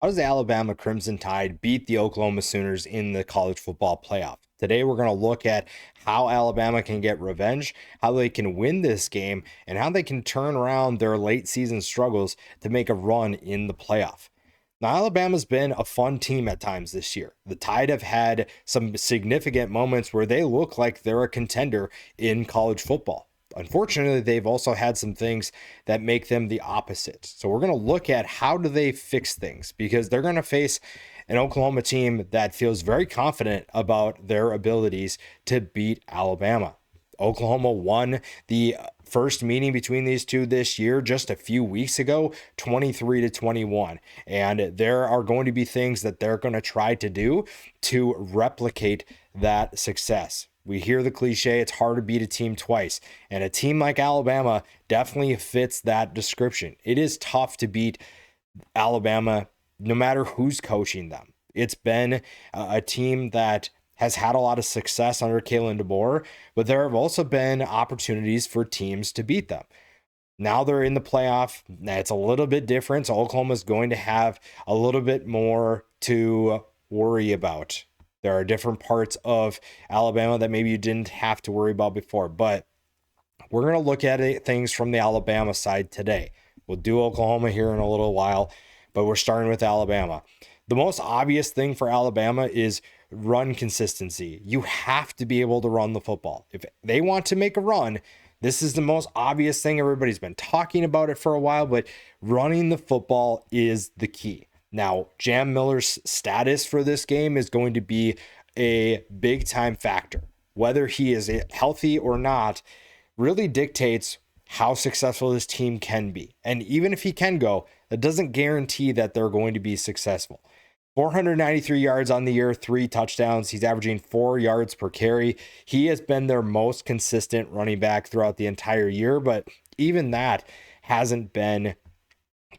How does the Alabama Crimson Tide beat the Oklahoma Sooners in the college football playoff? Today, we're going to look at how Alabama can get revenge, how they can win this game, and how they can turn around their late season struggles to make a run in the playoff. Now, Alabama's been a fun team at times this year. The Tide have had some significant moments where they look like they're a contender in college football. Unfortunately, they've also had some things that make them the opposite. So we're going to look at how do they fix things, because they're going to face an Oklahoma team that feels very confident about their abilities to beat Alabama. Oklahoma won the first meeting between these two this year just a few weeks ago, 23-21. And there are going to be things that they're going to try to do to replicate that success. We hear the cliche, it's hard to beat a team twice. And a team like Alabama definitely fits that description. It is tough to beat Alabama no matter who's coaching them. It's been a team that has had a lot of success under Kalen DeBoer, but there have also been opportunities for teams to beat them. Now they're in the playoff. It's a little bit different. So Oklahoma's going to have a little bit more to worry about. There are different parts of Alabama that maybe you didn't have to worry about before, but we're going to look at things from the Alabama side today. We'll do Oklahoma here in a little while, but we're starting with Alabama. The most obvious thing for Alabama is run consistency. You have to be able to run the football. If they want to make a run, this is the most obvious thing. Everybody's been talking about it for a while, but running the football is the key. Now, Jam Miller's status for this game is going to be a big time factor. Whether he is healthy or not really dictates how successful this team can be. And even if he can go, that doesn't guarantee that they're going to be successful. 493 yards on the year, 3 touchdowns. He's averaging 4 yards per carry. He has been their most consistent running back throughout the entire year, but even that hasn't been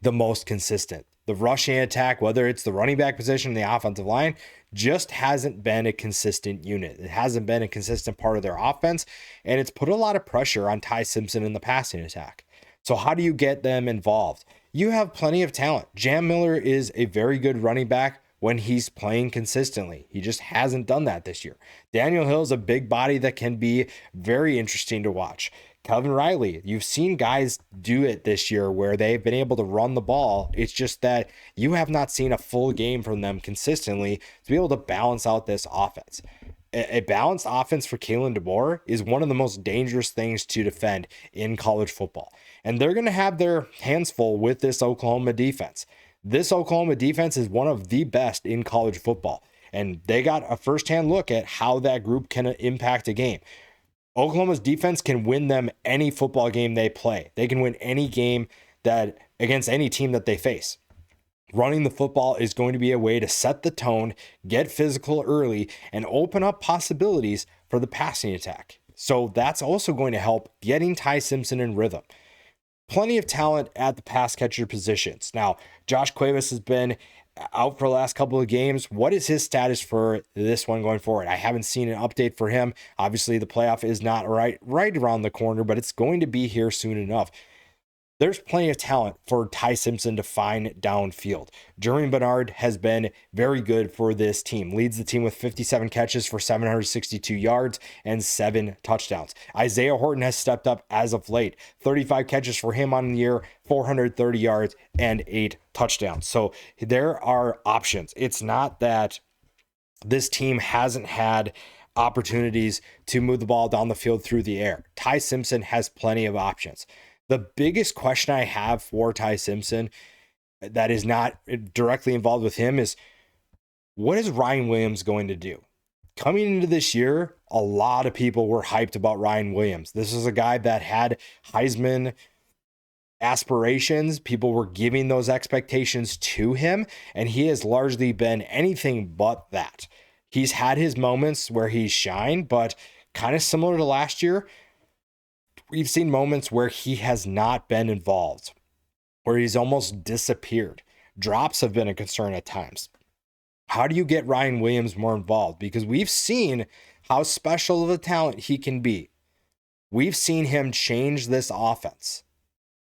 the most consistent. The rushing attack, whether it's the running back position, the offensive line, just hasn't been a consistent unit. It hasn't been a consistent part of their offense, and it's put a lot of pressure on Ty Simpson in the passing attack. So how do you get them involved? You have plenty of talent. Jam Miller is a very good running back when he's playing consistently. He just hasn't done that this year. Daniel Hill's a big body that can be very interesting to watch. Calvin Riley, you've seen guys do it this year where they've been able to run the ball. It's just that you have not seen a full game from them consistently to be able to balance out this offense. A balanced offense for Kalen DeBoer is one of the most dangerous things to defend in college football. And they're going to have their hands full with this Oklahoma defense. This Oklahoma defense is one of the best in college football. And they got a firsthand look at how that group can impact a game. Oklahoma's defense can win them any football game they play. They can win any game that against any team that they face. Running the football is going to be a way to set the tone, get physical early, and open up possibilities for the passing attack. So that's also going to help getting Ty Simpson in rhythm. Plenty of talent at the pass catcher positions. Now, Josh Cuevas has been out for the last couple of games. What is his status for this one going forward? I haven't seen an update for him. Obviously, the playoff is not right around the corner, but it's going to be here soon enough. There's plenty of talent for Ty Simpson to find downfield. Jermaine Bernard has been very good for this team. Leads the team with 57 catches for 762 yards and 7 touchdowns. Isaiah Horton has stepped up as of late. 35 catches for him on the year, 430 yards and 8 touchdowns. So there are options. It's not that this team hasn't had opportunities to move the ball down the field through the air. Ty Simpson has plenty of options. The biggest question I have for Ty Simpson that is not directly involved with him is, what is Ryan Williams going to do? Coming into this year, a lot of people were hyped about Ryan Williams. This is a guy that had Heisman aspirations. People were giving those expectations to him, and he has largely been anything but that. He's had his moments where he's shined, but kind of similar to last year, we've seen moments where he has not been involved, where he's almost disappeared. Drops have been a concern at times. How do you get Ryan Williams more involved? Because we've seen how special of a talent he can be. We've seen him change this offense.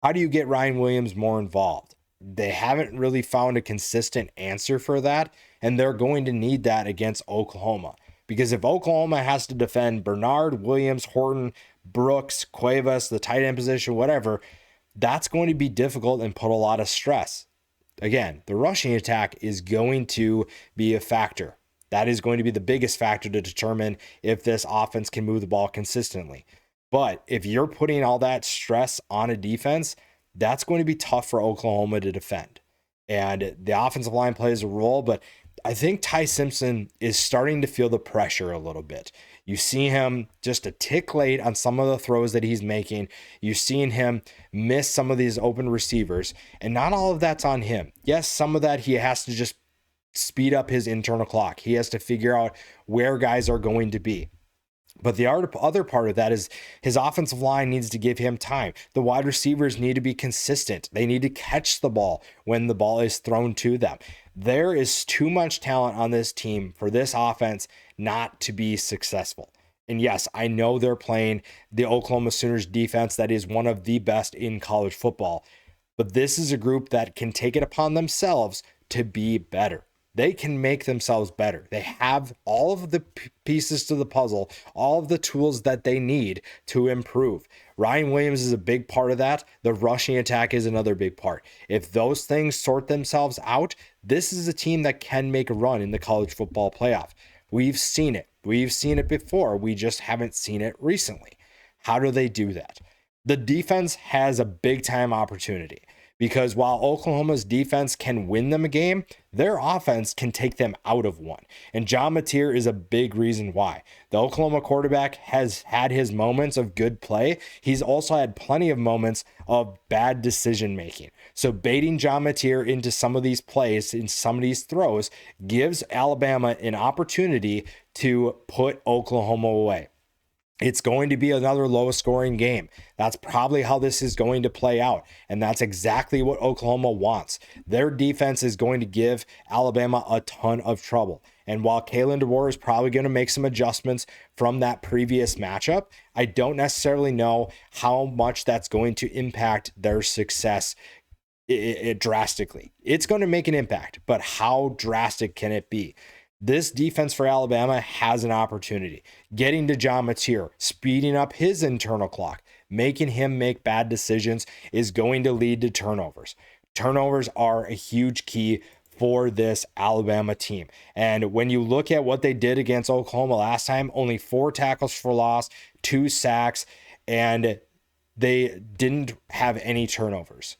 How do you get Ryan Williams more involved? they haven't really found a consistent answer for that, and they're going to need that against Oklahoma. Because if Oklahoma has to defend Bernard, Williams, Horton, Brooks, Cuevas, the tight end position, whatever, that's going to be difficult and put a lot of stress. Again, the rushing attack is going to be a factor. That is going to be the biggest factor to determine if this offense can move the ball consistently. But if you're putting all that stress on a defense, that's going to be tough for Oklahoma to defend. And the offensive line plays a role, but I think Ty Simpson is starting to feel the pressure a little bit. You see him just a tick late on some of the throws that he's making. You've seen him miss some of these open receivers, and not all of that's on him. Yes, some of that he has to just speed up his internal clock. He has to figure out where guys are going to be. But the other part of that is his offensive line needs to give him time. The wide receivers need to be consistent. They need to catch the ball when the ball is thrown to them. There is too much talent on this team for this offense not to be successful. And yes, I know they're playing the Oklahoma Sooners defense that is one of the best in college football. But this is a group that can take it upon themselves to be better. They can make themselves better. They have all of the pieces to the puzzle, all of the tools that they need to improve. Ryan Williams is a big part of that. The rushing attack is another big part. If those things sort themselves out, this is a team that can make a run in the college football playoff. We've seen it. We've seen it before. We just haven't seen it recently. How do they do that? The defense has a big time opportunity. Because while Oklahoma's defense can win them a game, their offense can take them out of one. And John Mateer is a big reason why. The Oklahoma quarterback has had his moments of good play. He's also had plenty of moments of bad decision making. So baiting John Mateer into some of these plays, in some of these throws, gives Alabama an opportunity to put Oklahoma away. It's going to be another low-scoring game. That's probably how this is going to play out, and that's exactly what Oklahoma wants. Their defense is going to give Alabama a ton of trouble, and while Kalen DeBoer is probably going to make some adjustments from that previous matchup, I don't necessarily know how much that's going to impact their success drastically. It's going to make an impact, but how drastic can it be? This defense for Alabama has an opportunity. Getting to John Mateer, speeding up his internal clock, making him make bad decisions is going to lead to turnovers. Turnovers are a huge key for this Alabama team. And when you look at what they did against Oklahoma last time, only 4 tackles for loss, 2 sacks, and they didn't have any turnovers.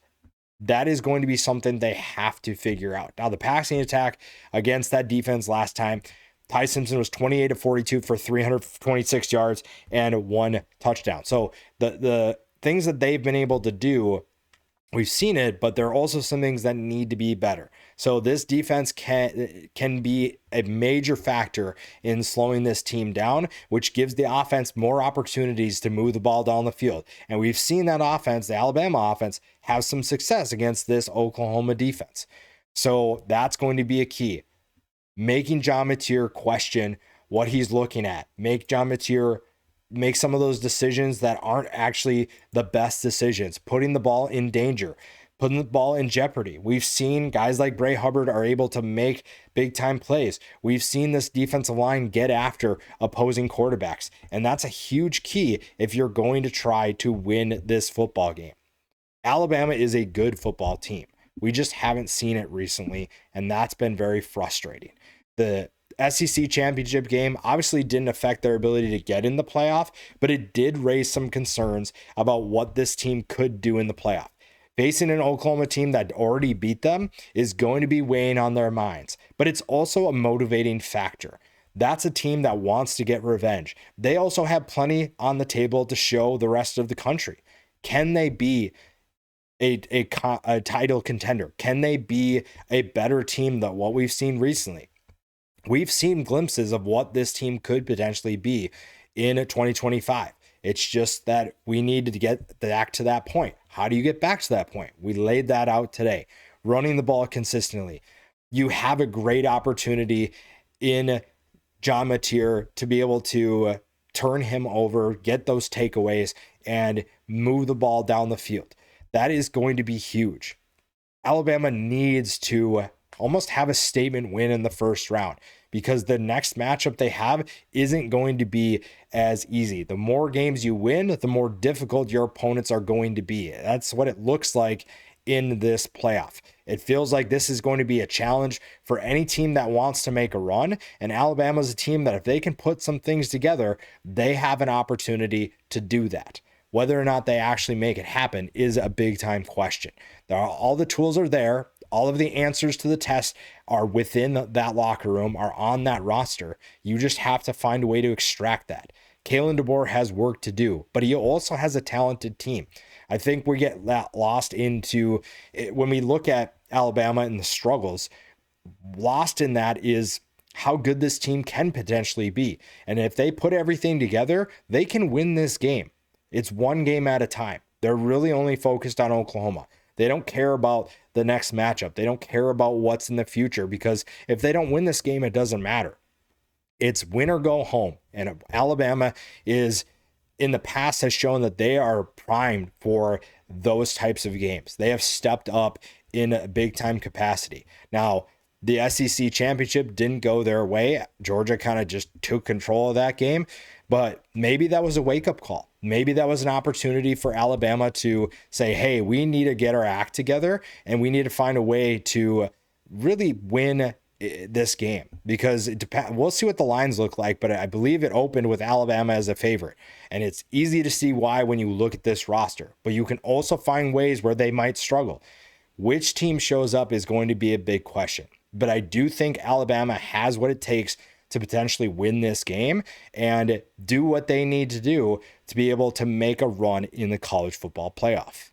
That is going to be something they have to figure out. Now, the passing attack against that defense last time, Ty Simpson was 28 of 42 for 326 yards and 1 touchdown. So the things that they've been able to do, we've seen it, but there are also some things that need to be better. So this defense can be a major factor in slowing this team down, which gives the offense more opportunities to move the ball down the field. And we've seen that offense, the Alabama offense, have some success against this Oklahoma defense. So that's going to be a key. Making John Mateer question what he's looking at. Make John Mateer make some of those decisions that aren't actually the best decisions, putting the ball in danger, putting the ball in jeopardy. We've seen guys like Bray Hubbard are able to make big time plays. We've seen this defensive line get after opposing quarterbacks, and that's a huge key if you're going to try to win this football game. Alabama is a good football team. We just haven't seen it recently, and that's been very frustrating. The SEC championship game obviously didn't affect their ability to get in the playoff, but it did raise some concerns about what this team could do in the playoff. Facing an Oklahoma team that already beat them is going to be weighing on their minds, but it's also a motivating factor. That's a team that wants to get revenge. They also have plenty on the table to show the rest of the country. Can they be a title contender? Can they be a better team than what we've seen recently? We've seen glimpses of what this team could potentially be in 2025. It's just that we need to get back to that point. How do you get back to that point? We laid that out today. Running the ball consistently. You have a great opportunity in John Mateer to be able to turn him over, get those takeaways, and move the ball down the field. That is going to be huge. Alabama needs to almost have a statement win in the first round, because the next matchup they have isn't going to be as easy. The more games you win, the more difficult your opponents are going to be. That's what it looks like in this playoff. It feels like this is going to be a challenge for any team that wants to make a run. And Alabama's a team that if they can put some things together, they have an opportunity to do that. Whether or not they actually make it happen is a big time question. All the tools are there. All of the answers to the test are within that locker room, are on that roster. You just have to find a way to extract that. Kalen DeBoer has work to do, but he also has a talented team. I think we get lost into it when we look at Alabama and the struggles. Lost in that is how good this team can potentially be. And if they put everything together, they can win this game. It's one game at a time. They're really only focused on Oklahoma. They don't care about the next matchup. They don't care about what's in the future, because if they don't win this game, it doesn't matter. It's win or go home. And Alabama is, in the past, has shown that they are primed for those types of games. They have stepped up in a big time capacity. Now, the SEC championship didn't go their way. Georgia kind of just took control of that game, but maybe that was a wake-up call. Maybe that was an opportunity for Alabama to say, hey, we need to get our act together and we need to find a way to really win this game, because we'll see what the lines look like, but I believe it opened with Alabama as a favorite. And it's easy to see why when you look at this roster, but you can also find ways where they might struggle. Which team shows up is going to be a big question. But I do think Alabama has what it takes to potentially win this game and do what they need to do to be able to make a run in the college football playoff.